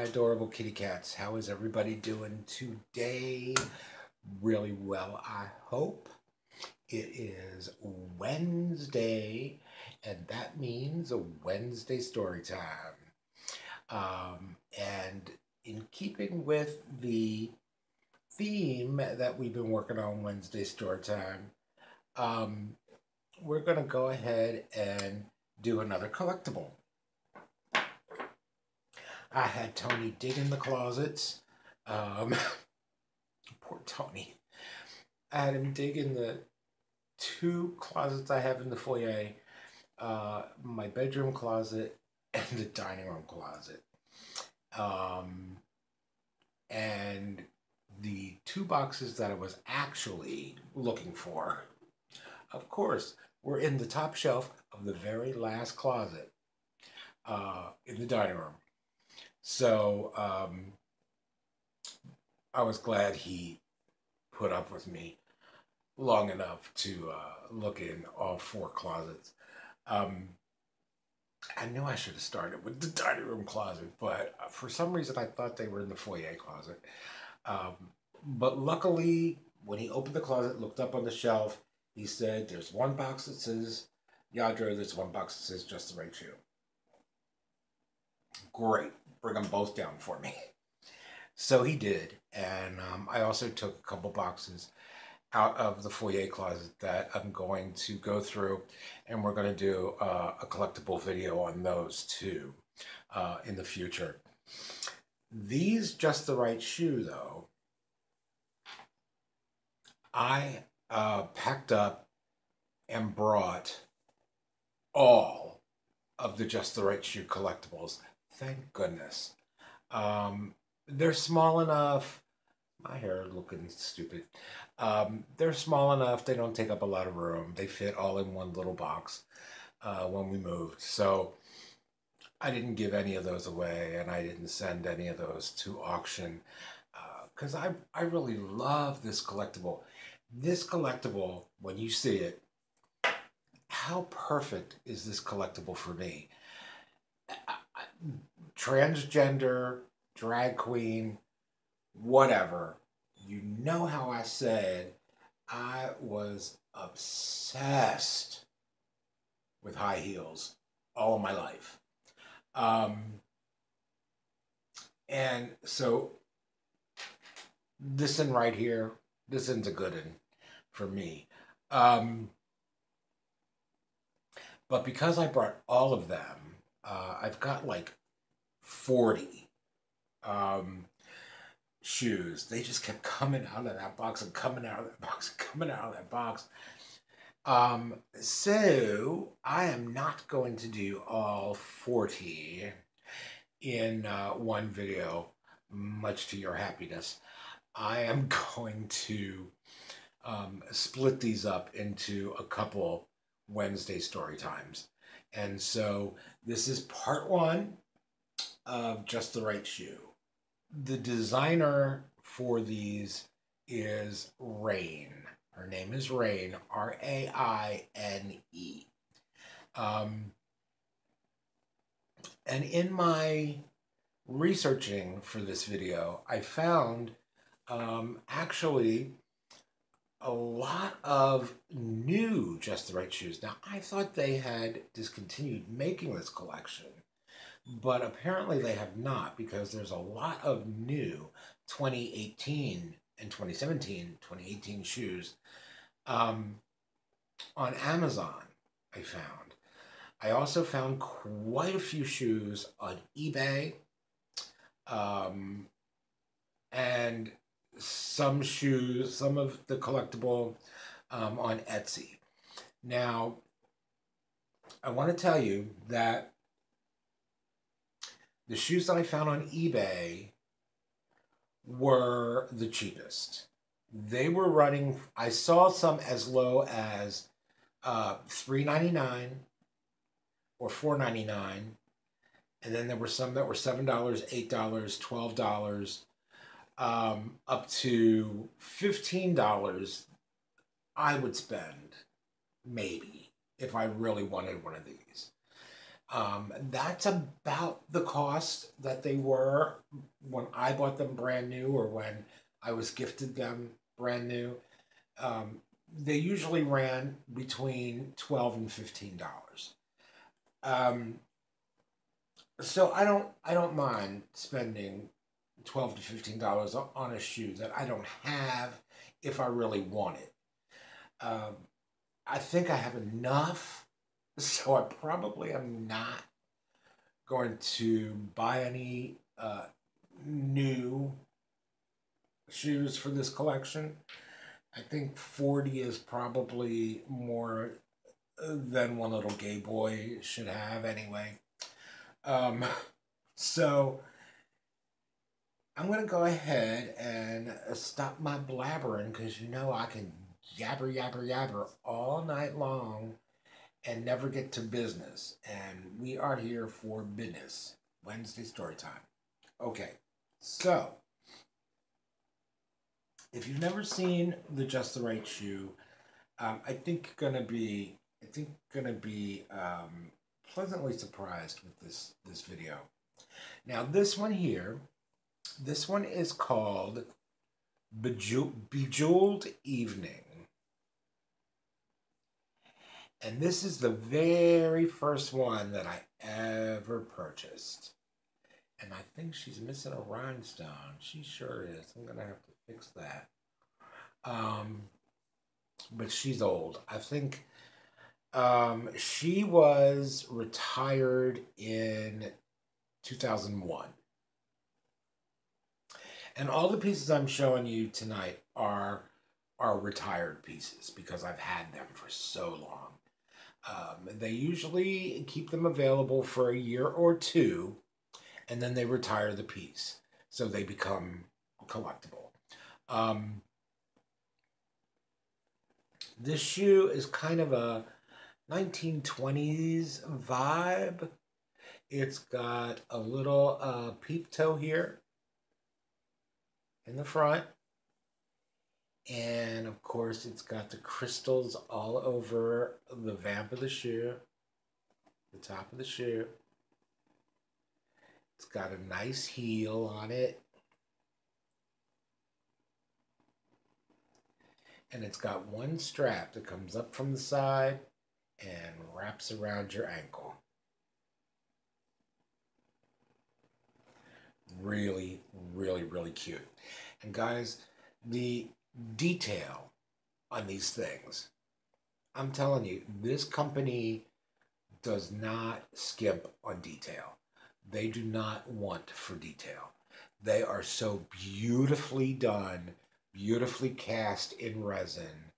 adorable kitty cats. How is everybody doing today? Really well, I hope. It is Wednesday, and that means a Wednesday story time. And in keeping with the theme that we've been working on Wednesday story time, um, we're going to go ahead and do another collectible. I had Tony dig in the closets. Poor Tony. I had him dig in the two closets I have in the foyer, my bedroom closet and the dining room closet. And the two boxes that I was actually looking for, of course, were in the top shelf of the very last closet in the dining room. So I was glad he put up with me long enough to look in all four closets. I knew I should have started with the dining room closet, but for some reason I thought they were in the foyer closet. But luckily, when he opened the closet, looked up on the shelf, he said, "There's one box that says Yadro, there's one box that says Just the Right Shoe." Great, bring them both down for me. So he did, and I also took a couple boxes out of the foyer closet that I'm going to go through, and we're going to do a collectible video on those too in the future. These Just the Right Shoe, though, I packed up and brought all of the Just the Right Shoe collectibles. Thank goodness. They're small enough. My hair looking stupid. They're small enough. They don't take up a lot of room. They fit all in one little box when we moved. So I didn't give any of those away, and I didn't send any of those to auction because I really love this collectible. This collectible, when you see it, how perfect is this collectible for me? Transgender, drag queen, whatever. You know how I said I was obsessed with high heels all of my life. And so this one right here, this one's a good one for me. But because I brought all of them, I've got like 40 shoes. They just kept coming out of that box and coming out of that box and coming out of that box. So I am not going to do all 40 in one video, much to your happiness. I am going to split these up into a couple Wednesday story times. And so this is part one of Just the Right Shoe. The designer for these is Raine. Her name is Raine, R-A-I-N-E. And in my researching for this video, I found actually a lot of new Just the Right Shoes. Now, I thought they had discontinued making this collection, but apparently they have not, because there's a lot of new 2018 and 2018 shoes on Amazon, I found. I also found quite a few shoes on eBay, and some shoes, some of the collectible on Etsy. Now, I want to tell you that the shoes that I found on eBay were the cheapest. They were running, I saw some as low as $3.99 or $4.99, and then there were some that were $7, $8, $12, up to $15 I would spend, maybe, if I really wanted one of these. That's about the cost that they were when I bought them brand new or when I was gifted them brand new. Um, they usually ran between $12 and $15. Um, so I don't mind spending $12 to $15 on a shoe that I don't have if I really want it. Um, I think I have enough, so I probably am not going to buy any new shoes for this collection. I think 40 is probably more than one little gay boy should have anyway. Um, so I'm going to go ahead and stop my blabbering because I can yabber, yabber, yabber all night long and never get to business. And we are here for business. Wednesday story time. Okay, so if you've never seen the Just the Right shoe, I think gonna be pleasantly surprised with this video. Now this one here, this one is called Bejeweled Evening. And this is the very first one that I ever purchased. And I think she's missing a rhinestone. She sure is. I'm going to have to fix that. But she's old. I think she was retired in 2001. And all the pieces I'm showing you tonight are retired pieces because I've had them for so long. They usually keep them available for a year or two, and then they retire the piece, so they become collectible. This shoe is kind of a 1920s vibe. It's got a little peep toe here in the front. And of course, it's got the crystals all over the vamp of the shoe, the top of the shoe. It's got a nice heel on it. And it's got one strap that comes up from the side and wraps around your ankle. Really, really, really cute. And guys, the detail on these things, I'm telling you, this company does not skimp on detail. They do not want for detail. They are so beautifully done, beautifully cast in resin.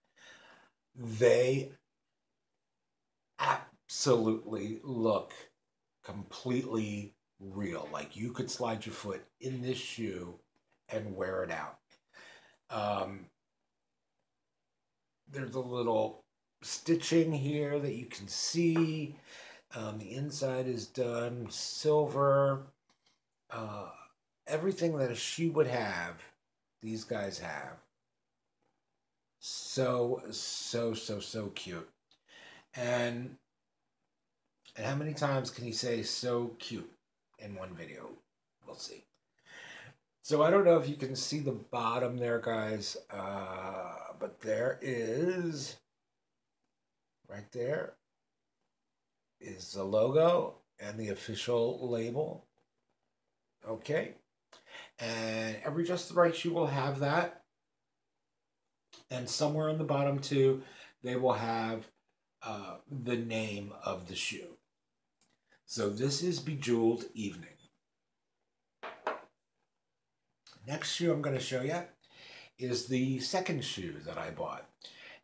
They absolutely look completely real. Like you could slide your foot in this shoe and wear it out. There's a little stitching here that you can see. The inside is done silver. Everything that a shoe would have, these guys have. So, so, so, so cute. And how many times can you say so cute in one video? We'll see. So I don't know if you can see the bottom there, guys, but there is, right there, is the logo and the official label. Okay. And every Just the Right shoe will have that. And somewhere on the bottom, too, they will have the name of the shoe. So this is Bejeweled Evening. Next shoe I'm going to show you is the second shoe that I bought.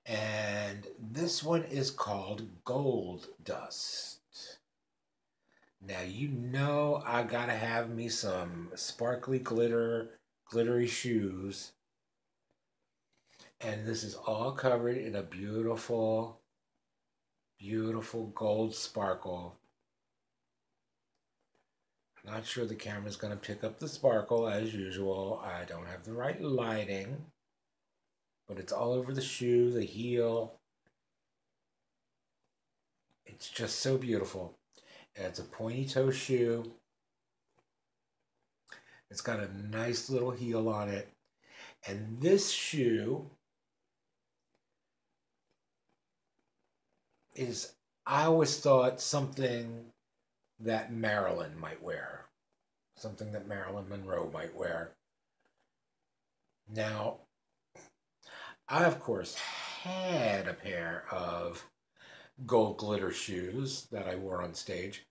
And this one is called Gold Dust. Now I gotta have me some sparkly glittery shoes. And this is all covered in a beautiful, beautiful gold sparkle. Not sure the camera's going to pick up the sparkle as usual. I don't have the right lighting. But it's all over the shoe, the heel. It's just so beautiful. And it's a pointy toe shoe. It's got a nice little heel on it. And this shoe is, I always thought, something that Marilyn might wear. Something that Marilyn Monroe might wear. Now, I, of course, had a pair of gold glitter shoes that I wore on stage.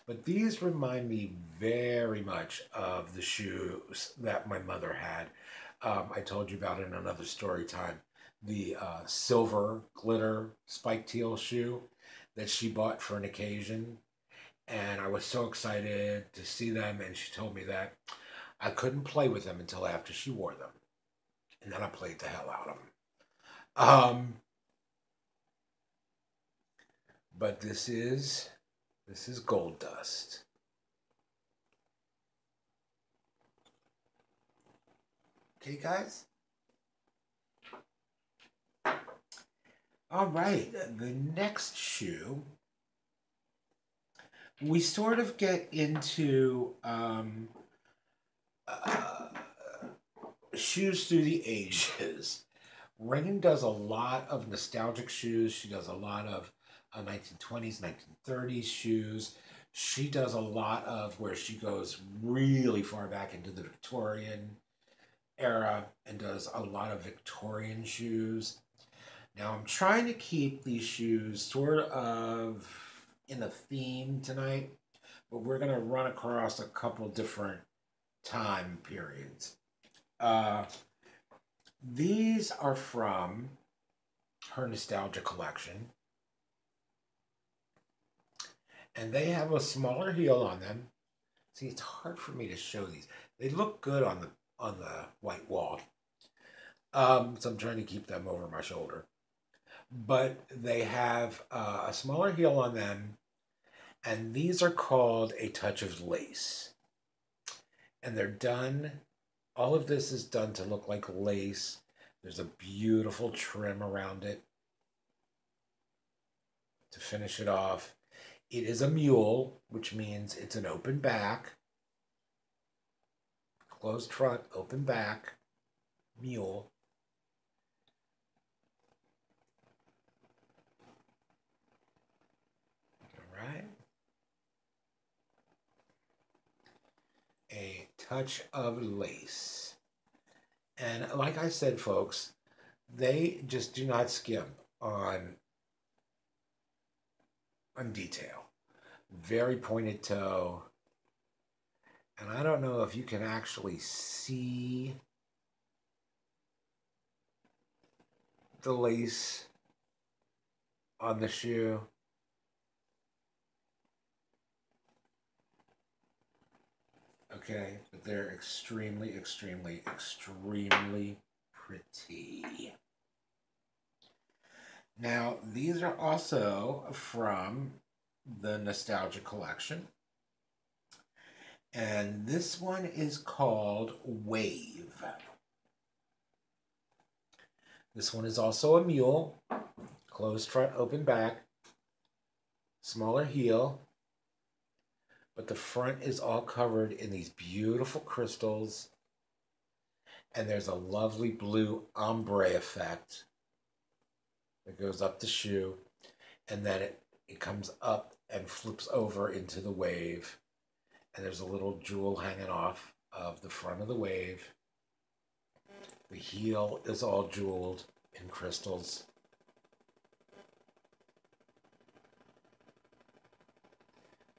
But these remind me very much of the shoes that my mother had. I told you about it in another story time. The silver glitter spiked heel shoe that she bought for an occasion. And I was so excited to see them. And she told me that I couldn't play with them until after she wore them. And then I played the hell out of them. But this is Gold Dust. Okay, guys? All right, the next shoe, we sort of get into shoes through the ages. Rain does a lot of nostalgic shoes. She does a lot of 1920s, 1930s shoes. She does a lot of where she goes really far back into the Victorian era and does a lot of Victorian shoes. Now I'm trying to keep these shoes sort of in a theme tonight, but we're going to run across a couple different time periods. These are from her nostalgia collection. And they have a smaller heel on them. See, it's hard for me to show these. They look good on the white wall. So I'm trying to keep them over my shoulder. But they have a smaller heel on them. And these are called a touch of lace. And they're done, all of this is done to look like lace. There's a beautiful trim around it to finish it off. It is a mule, which means it's an open back, closed front, open back, mule. All right. A touch of lace. And like I said, folks, they just do not skimp on detail. Very pointed toe. And I don't know if you can actually see the lace on the shoe. Okay, but they're extremely, extremely, extremely pretty. Now, these are also from the Nostalgia Collection. And this one is called Wave. This one is also a mule. Closed front, open back. Smaller heel. But the front is all covered in these beautiful crystals. And there's a lovely blue ombre effect that goes up the shoe. And then it comes up and flips over into the wave. And there's a little jewel hanging off of the front of the wave. The heel is all jeweled in crystals.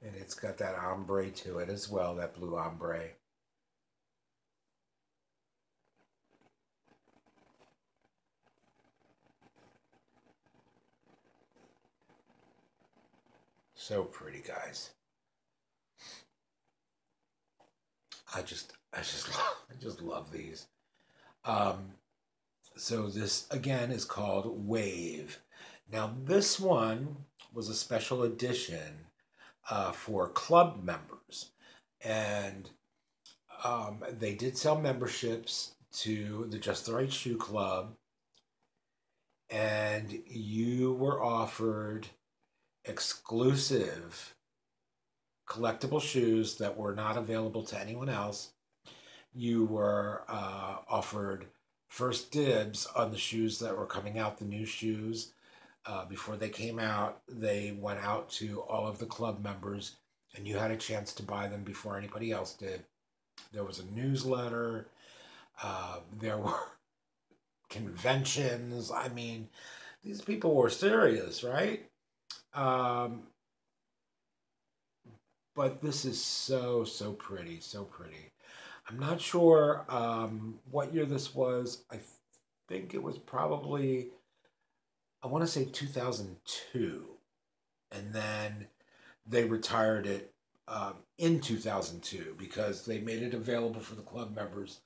And it's got that ombre to it as well, that blue ombre. So pretty, guys. I just love these. So this again is called Wave. Now this one was a special edition for club members, and they did sell memberships to the Just the Right Shoe Club, and you were offered exclusive collectible shoes that were not available to anyone else. You were offered first dibs on the shoes that were coming out, the new shoes. Before they came out, they went out to all of the club members, and you had a chance to buy them before anybody else did. There was a newsletter. There were conventions. I mean, these people were serious, right? But this is so, so pretty, so pretty. I'm not sure what year this was. I think it was probably, I want to say 2002. And then they retired it in 2002 because they made it available for the club members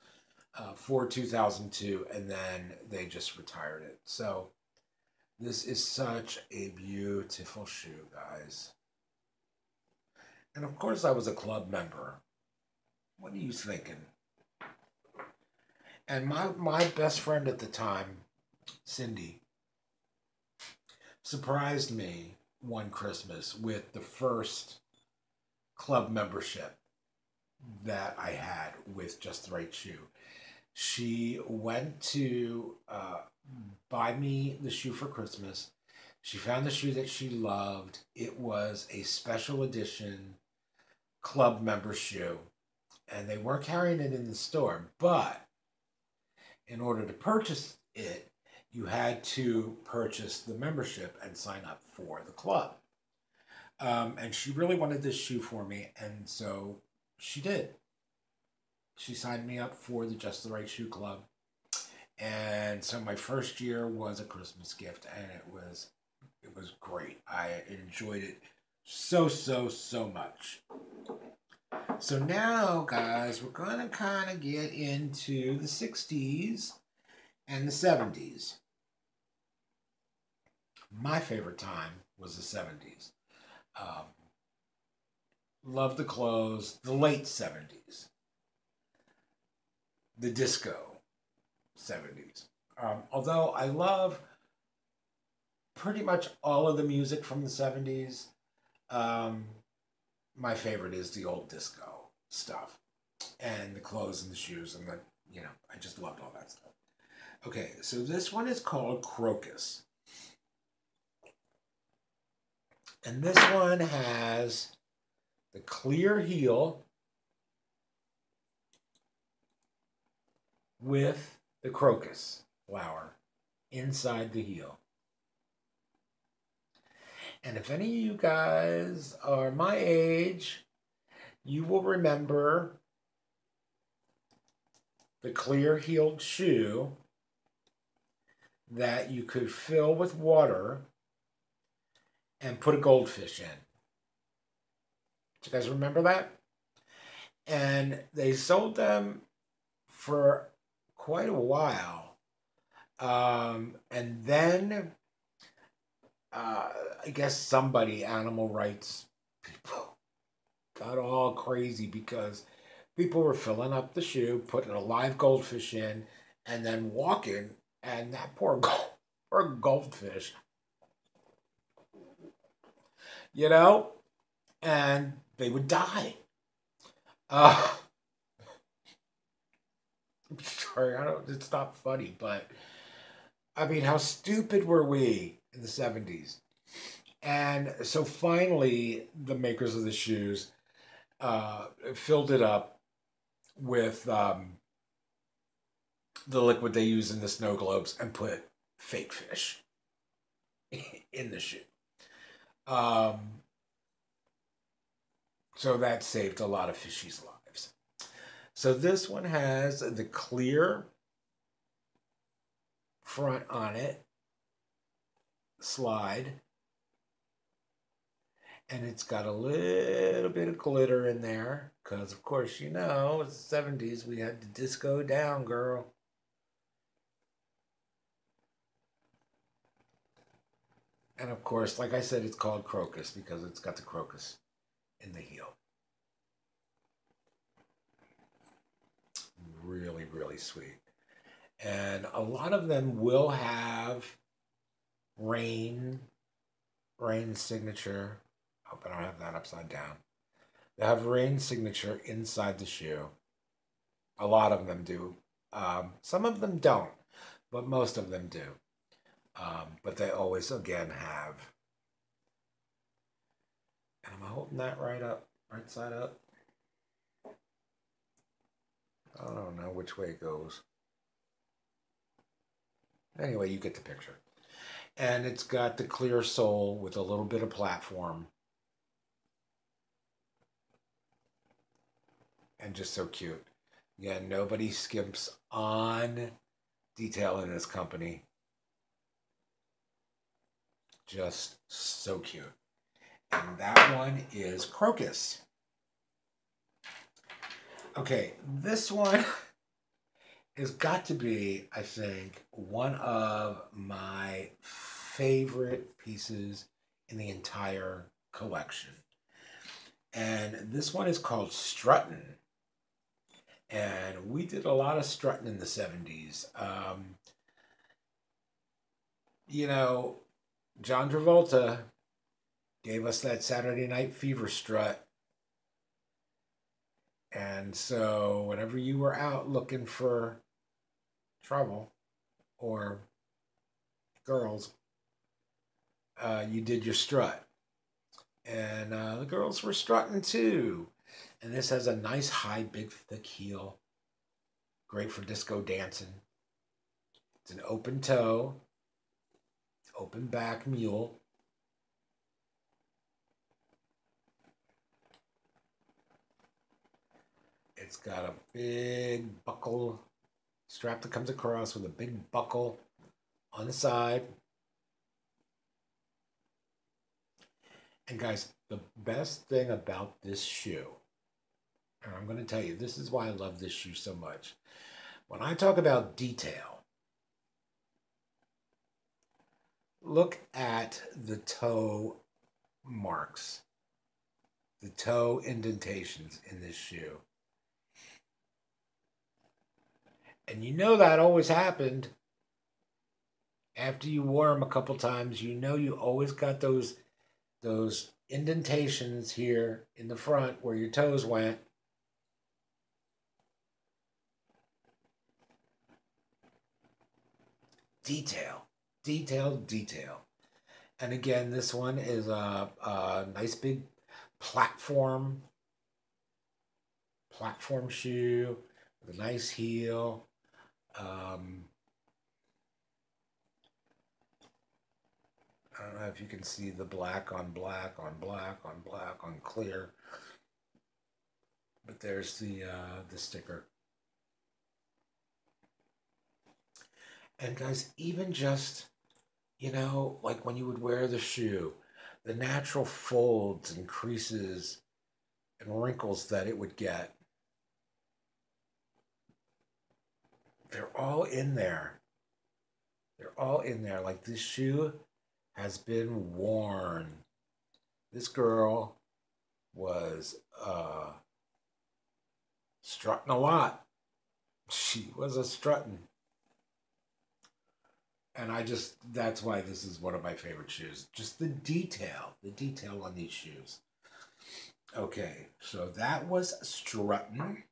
for 2002, and then they just retired it. So this is such a beautiful shoe, guys. And of course, I was a club member. What are you thinking? And my best friend at the time, Cindy, surprised me one Christmas with the first club membership that I had with Just the Right Shoe. She went to buy me the shoe for Christmas. She found the shoe that she loved. It was a special edition club member shoe, and they weren't carrying it in the store, but in order to purchase it, you had to purchase the membership and sign up for the club. And she really wanted this shoe for me, and so she did. She signed me up for the Just the Right Shoe Club. And so my first year was a Christmas gift, and it was great. I enjoyed it so, so, so much. So now, guys, we're going to kind of get into the 60s and the 70s. My favorite time was the 70s. Loved the clothes, the late 70s. The disco 70s. Although I love pretty much all of the music from the 70s, my favorite is the old disco stuff. And the clothes and the shoes and the, I just loved all that stuff. Okay, so this one is called Crocus. And this one has the clear heel with the crocus flower inside the heel. And if any of you guys are my age, you will remember the clear-heeled shoe that you could fill with water and put a goldfish in. Do you guys remember that? And they sold them for quite a while. And then I guess somebody, animal rights people, got all crazy because people were filling up the shoe, putting a live goldfish in, and then walking, and that poor goldfish, and they would die. I'm sorry, it's not funny, but I mean, how stupid were we in the 70s? And so finally, the makers of the shoes filled it up with the liquid they use in the snow globes and put fake fish in the shoe. So that saved a lot of fishies' lives. So this one has the clear front on it, slide, and it's got a little bit of glitter in there because, of course, it's the 70s. We had to disco down, girl. And, of course, like I said, it's called Crocus because it's got the crocus in the heel. Really, really sweet. And a lot of them will have Rain's signature. Hope I don't have that upside down. They have rain signature inside the shoe. A lot of them do. Some of them don't, but most of them do. But they always, again, have. And I'm holding that right up, right side up. I don't know which way it goes. Anyway, you get the picture. And it's got the clear sole with a little bit of platform. And just so cute. Yeah, nobody skimps on detail in this company. Just so cute. And that one is Crocus. Okay, this one has got to be, I think, one of my favorite pieces in the entire collection. And this one is called Struttin'. And we did a lot of strutting in the 70s. You know, John Travolta gave us that Saturday Night Fever strut. And so whenever you were out looking for trouble or girls, you did your strut. And the girls were strutting too. And this has a nice high, big, thick heel. Great for disco dancing. It's an open toe, open back mule. It's got a big buckle strap that comes across with a big buckle on the side. And guys, the best thing about this shoe, and I'm going to tell you, this is why I love this shoe so much. When I talk about detail, look at the toe marks, the toe indentations in this shoe. And you know that always happened after you wore them a couple times. You know you always got those indentations here in the front where your toes went. Detail, detail, detail. And again, this one is a nice big platform shoe with a nice heel. I don't know if you can see the black on black on black on black on clear, but there's the sticker. And guys, even just, you know, like when you would wear the shoe, the natural folds and creases and wrinkles that it would get, they're all in there. They're all in there. Like this shoe has been worn. This girl was strutting a lot. She was a strutting. And that's why this is one of my favorite shoes. Just the detail on these shoes. Okay, so that was strutting.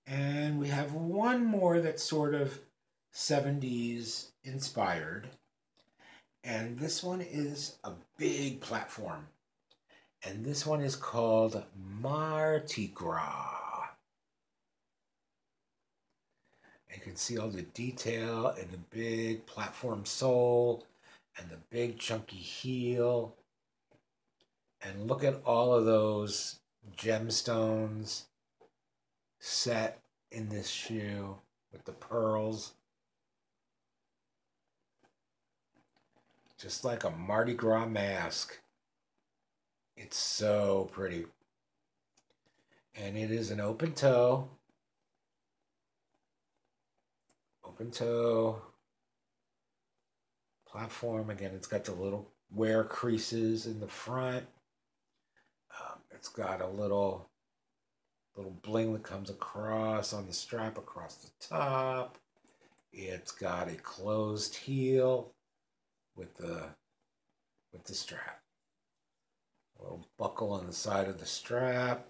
And we have one more that's sort of 70s inspired. And this one is a big platform. And this one is called Mardi Gras. You can see all the detail in the big platform sole and the big chunky heel. And look at all of those gemstones set in this shoe with the pearls. Just like a Mardi Gras mask. It's so pretty. And it is an open toe. Open toe. Platform. Again, it's got the little wear creases in the front. It's got a little bling that comes across on the strap across the top. It's got a closed heel with the strap. Little buckle on the side of the strap.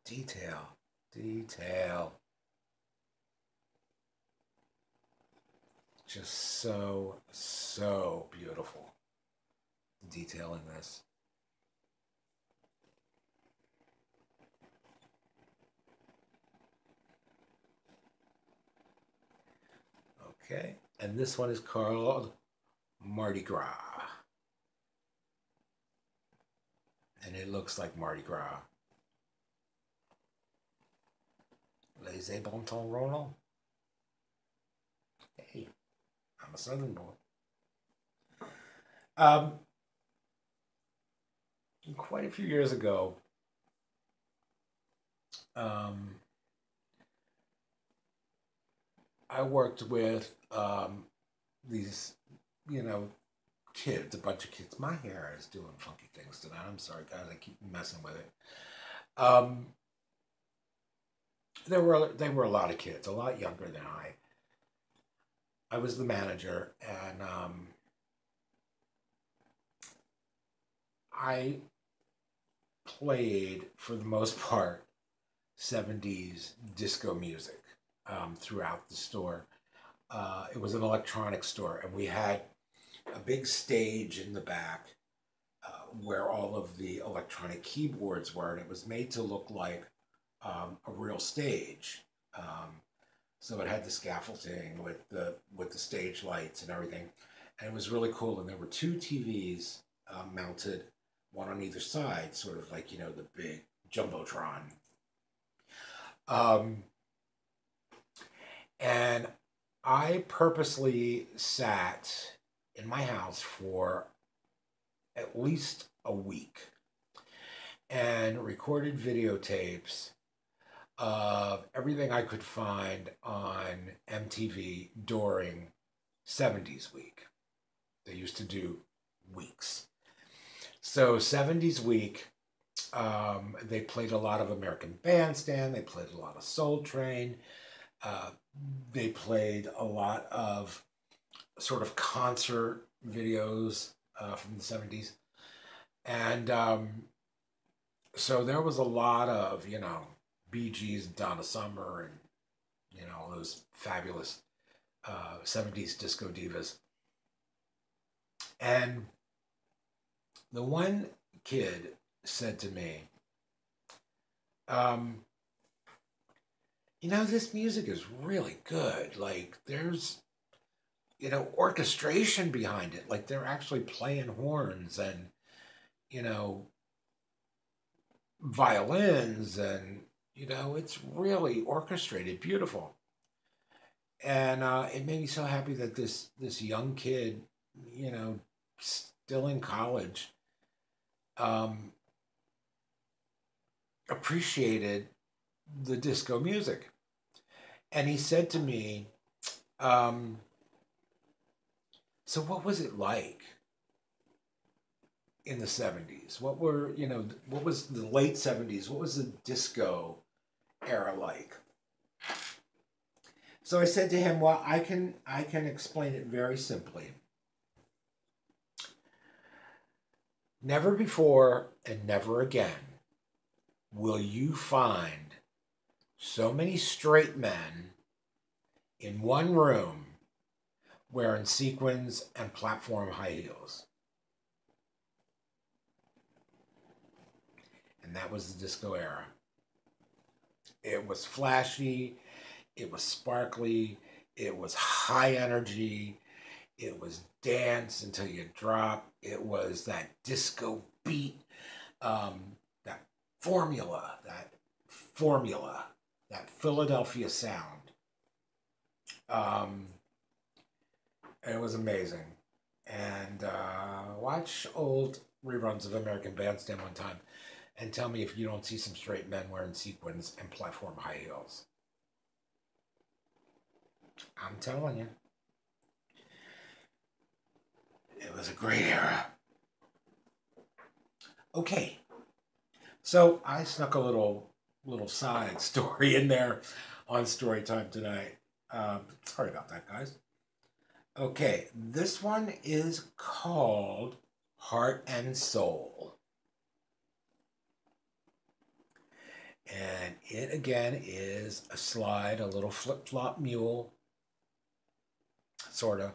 Detail, detail. Just so, so beautiful. Detail in this. Okay, and this one is called Mardi Gras. And it looks like Mardi Gras. Les bon ton Ronald. Hey, I'm a Southern boy. Quite a few years ago, I worked with these, kids, a bunch of kids. My hair is doing funky things tonight. I'm sorry, guys. I keep messing with it. They were a lot of kids, a lot younger than I. I was the manager, and I played, for the most part, 70s disco music throughout the store. It was an electronic store, and we had a big stage in the back where all of the electronic keyboards were, and it was made to look like a real stage. So it had the scaffolding with the stage lights and everything, and it was really cool. And there were two TVs mounted, one on either side, sort of like the big jumbotron. And I purposely sat in my house for at least a week and recorded videotapes of everything I could find on MTV during 70s week. They used to do weeks. So 70s week, they played a lot of American Bandstand. They played a lot of Soul Train. They played a lot of sort of concert videos from the 70s. And so there was a lot of, Bee Gees and Donna Summer and, all those fabulous 70s disco divas. And the one kid said to me, this music is really good. Like, there's, orchestration behind it. Like, they're actually playing horns and, violins and, it's really orchestrated, beautiful. And it made me so happy that this young kid, still in college, appreciated the disco music. And he said to me, so what was it like in the 70s? What was the late 70s? What was the disco era like? So I said to him, well, I can explain it very simply. Never before and never again will you find so many straight men in one room wearing sequins and platform high heels. And that was the disco era. It was flashy, it was sparkly, it was high energy, it was dance until you drop, it was that disco beat, that formula, that Philadelphia sound. And it was amazing. And watch old reruns of American Bandstand one time and tell me if you don't see some straight men wearing sequins and platform high heels. I'm telling you. It was a great era. Okay. So I snuck a little side story in there on Story Time tonight. Sorry about that, guys. Okay, this one is called Heart and Soul. And it again is a slide, a little flip-flop mule, sort of.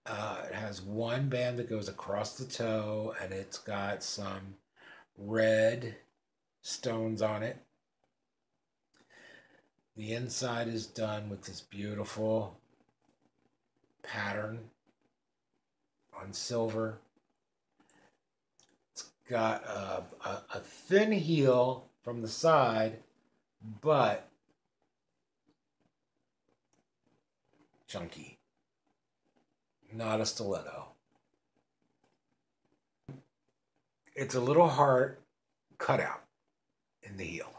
It has one band that goes across the toe, and it's got some red stones on it. The inside is done with this beautiful pattern on silver. It's got a thin heel from the side, but chunky. Not a stiletto. It's a little heart cutout in the heel.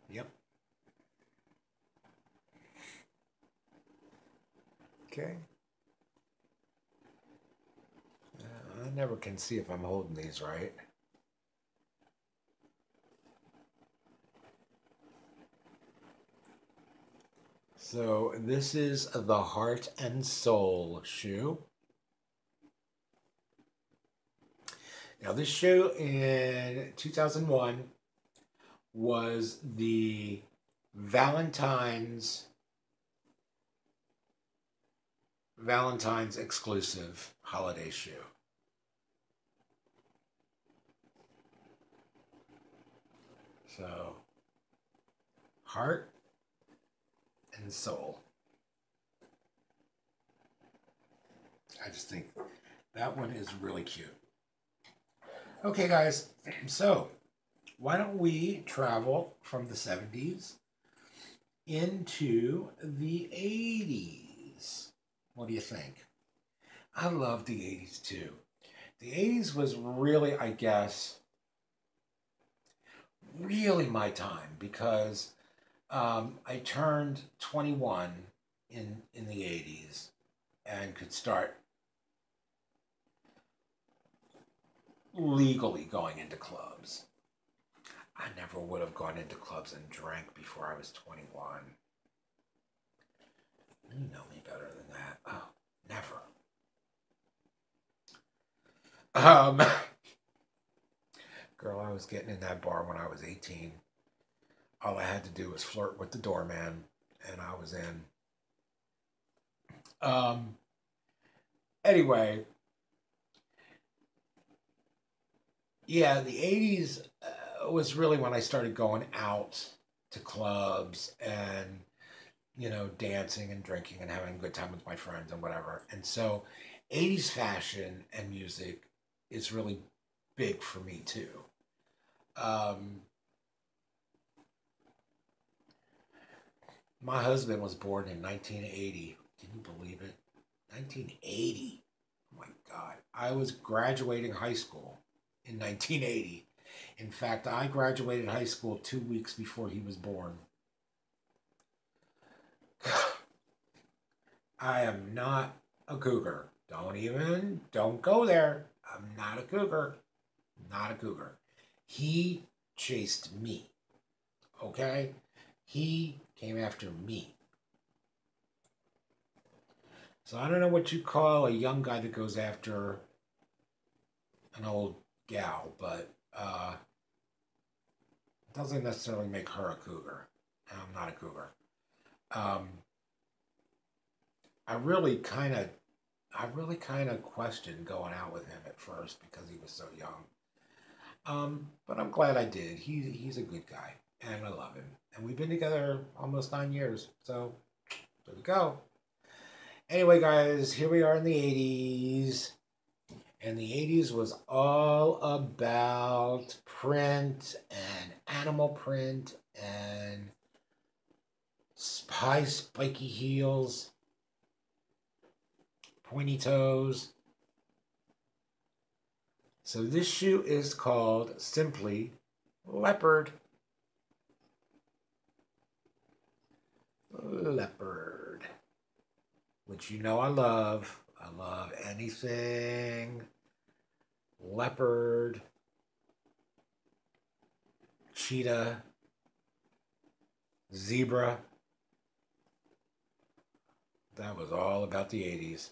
Yep. Okay. I never can see if I'm holding these right. So this is the Heart and Soul shoe. Now this shoe in 2001 was the Valentine's exclusive holiday shoe. So, Heart and Soul. I just think that one is really cute. Okay, guys, so why don't we travel from the 70s into the 80s? What do you think? I love the 80s too. The 80s was really, I guess, really my time because I turned 21 in the 80s and could start legally going into clubs. I never would have gone into clubs and drank before I was 21. You know me better than that. Oh, never. Girl, I was getting in that bar when I was 18. All I had to do was flirt with the doorman, and I was in. Anyway, yeah, the 80s was really when I started going out to clubs and, you know, dancing and drinking and having a good time with my friends and whatever. And so 80s fashion and music is really big for me too. My husband was born in 1980. Can you believe it? 1980. Oh my God. I was graduating high school in 1980. In fact, I graduated high school 2 weeks before he was born. I am not a cougar. Don't go there. I'm not a cougar. Not a cougar. He chased me. Okay? He came after me. So I don't know what you call a young guy that goes after an old gal, but it doesn't necessarily make her a cougar. I'm not a cougar. I really kind of questioned going out with him at first because he was so young. But I'm glad I did. He's a good guy, and I love him. And we've been together almost 9 years, so there we go. Anyway, guys, here we are in the 80s. And the 80s was all about print and animal print and high spiky heels, pointy toes. So this shoe is called simply Leopard. Leopard. Which you know I love. I love anything leopard, cheetah, zebra, That was all about the 80s.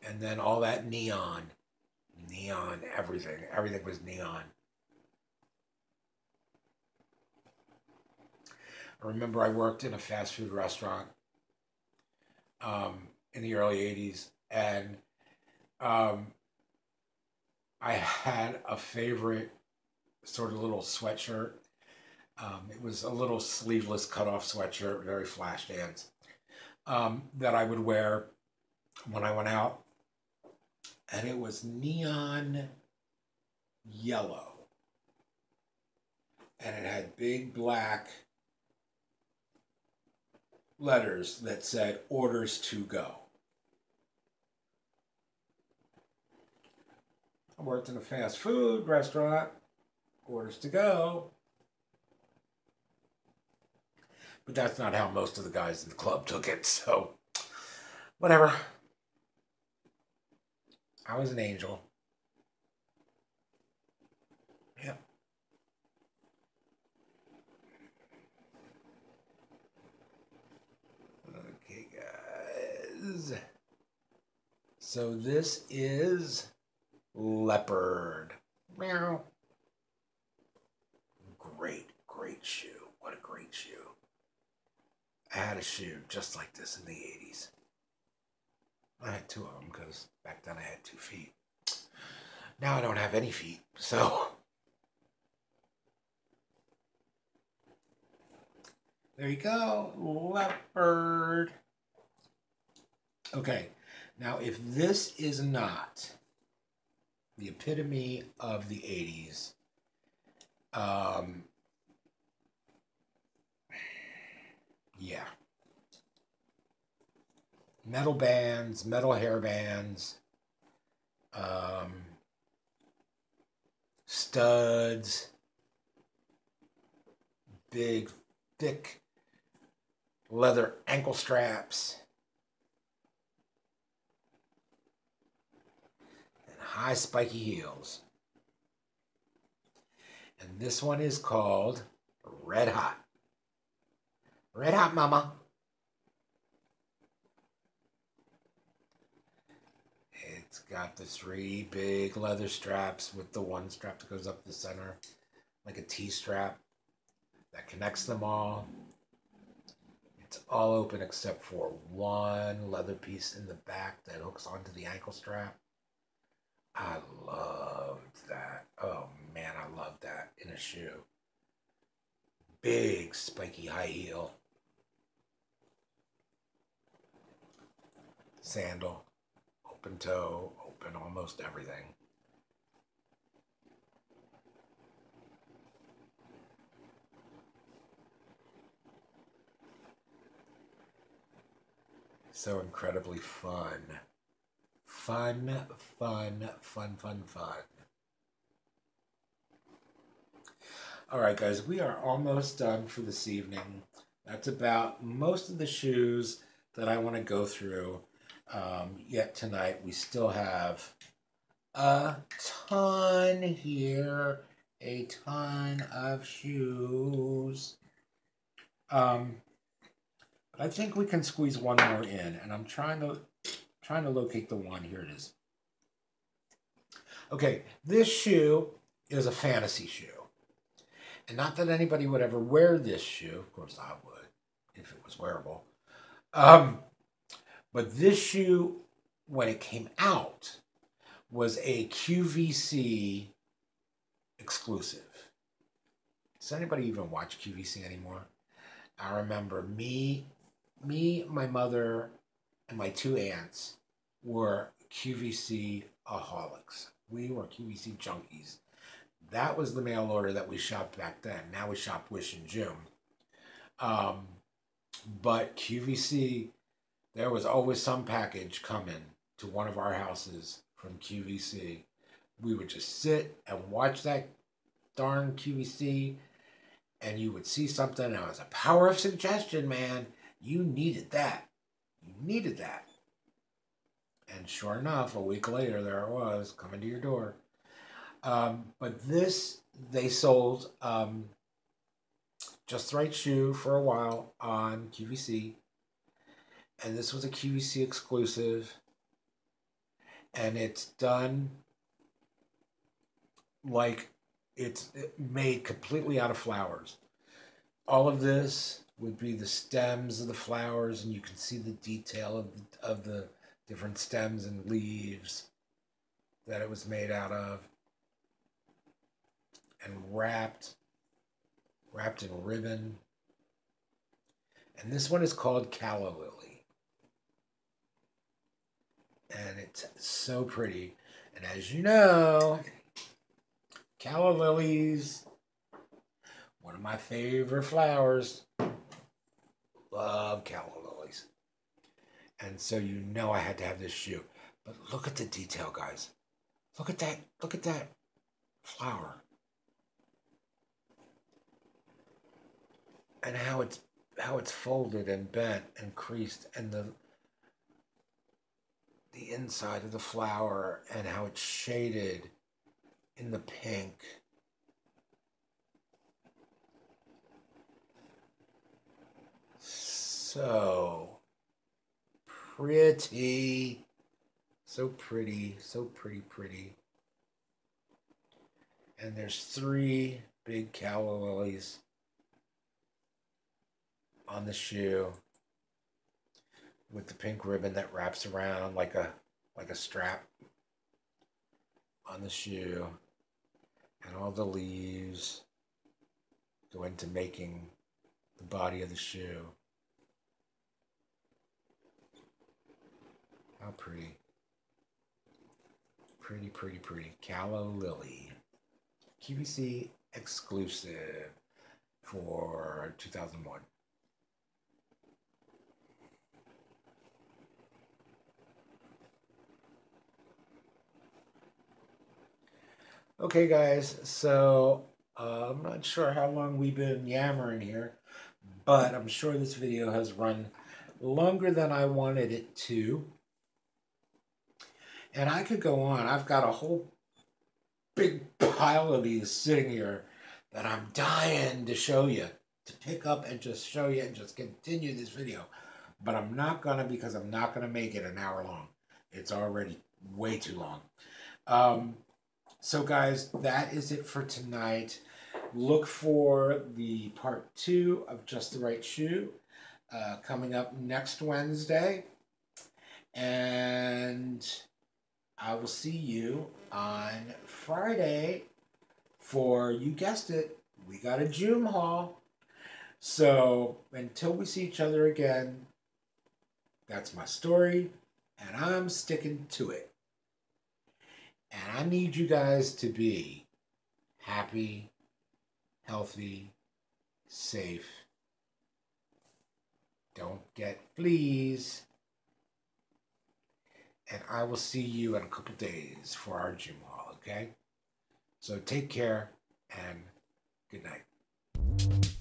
And then all that neon, everything was neon. I remember I worked in a fast food restaurant in the early 80s, and um, I had a favorite sort of little sweatshirt. It was a little sleeveless cutoff sweatshirt, very flash dance, that I would wear when I went out. And it was neon yellow. And it had big black letters that said orders to go. I worked in a fast food restaurant, orders to go. But that's not how most of the guys in the club took it, so whatever. I was an angel. Yep. Okay, guys. So this is Leopard. Meow. Great shoe. What a great shoe. I had a shoe just like this in the 80s. I had two of them because back then I had 2 feet. Now I don't have any feet, so there you go, Leopard. Okay, now if this is not the epitome of the 80s, yeah. Metal bands, metal hair bands, studs, big, thick leather ankle straps, and high spiky heels. And this one is called Red Hot. Red Hot Mama. It's got the 3 big leather straps with the one strap that goes up the center, like a T-strap that connects them all. It's all open except for one leather piece in the back that hooks onto the ankle strap. I loved that. Oh man, I loved that in a shoe. Big spiky high heel. Sandal. Open toe, open almost everything. So incredibly fun. Fun. All right, guys, we are almost done for this evening. That's about most of the shoes that I want to go through. Yet tonight we still have a ton here, a ton of shoes. But I think we can squeeze one more in, and I'm trying to locate the one. Here it is. Okay, this shoe is a fantasy shoe, and not that anybody would ever wear this shoe. Of course, I would if it was wearable. But this shoe, when it came out, was a QVC exclusive. Does anybody even watch QVC anymore? I remember me, my mother, and my 2 aunts were QVC aholics. We were QVC junkies. That was the mail order that we shopped back then. Now we shop Wish and June. But QVC, there was always some package coming to one of our houses from QVC. We would just sit and watch that darn QVC, and you would see something, and it was a power of suggestion, man. You needed that. You needed that. And sure enough, a week later, there it was, coming to your door. But this, they sold Just the Right Shoe for a while on QVC. And this was a QVC exclusive. And it's done like it's made completely out of flowers. All of this would be the stems of the flowers, and you can see the detail of the different stems and leaves that it was made out of, and wrapped in ribbon. And this one is called Calla Lily, and it's so pretty. And as you know, Calla lilies, one of my favorite flowers. Love calla lilies. And so you know I had to have this shoe. But look at the detail, guys. Look at that. Look at that flower. And how it's folded and bent and creased, and the inside of the flower, and how it's shaded in the pink. So pretty. So pretty. So pretty. And there's 3 big calla lilies on the shoe with the pink ribbon that wraps around like a strap on the shoe. And all the leaves go into making the body of the shoe. How pretty. Pretty. Calla Lily. QVC exclusive for 2001. Okay, guys, so I'm not sure how long we've been yammering here, but I'm sure this video has run longer than I wanted it to. And I could go on. I've got a whole big pile of these sitting here that I'm dying to show you, to pick up and just show you and just continue this video. But I'm not going to, because I'm not going to make it an hour long. It's already way too long. So guys, that is it for tonight. Look for the part 2 of Just the Right Shoe coming up next Wednesday. And I will see you on Friday for, you guessed it, we got a Joom haul. So until we see each other again, that's my story, and I'm sticking to it. And I need you guys to be happy, healthy, safe. Don't get fleas. And I will see you in a couple days for our Joom haul, okay? So take care and good night.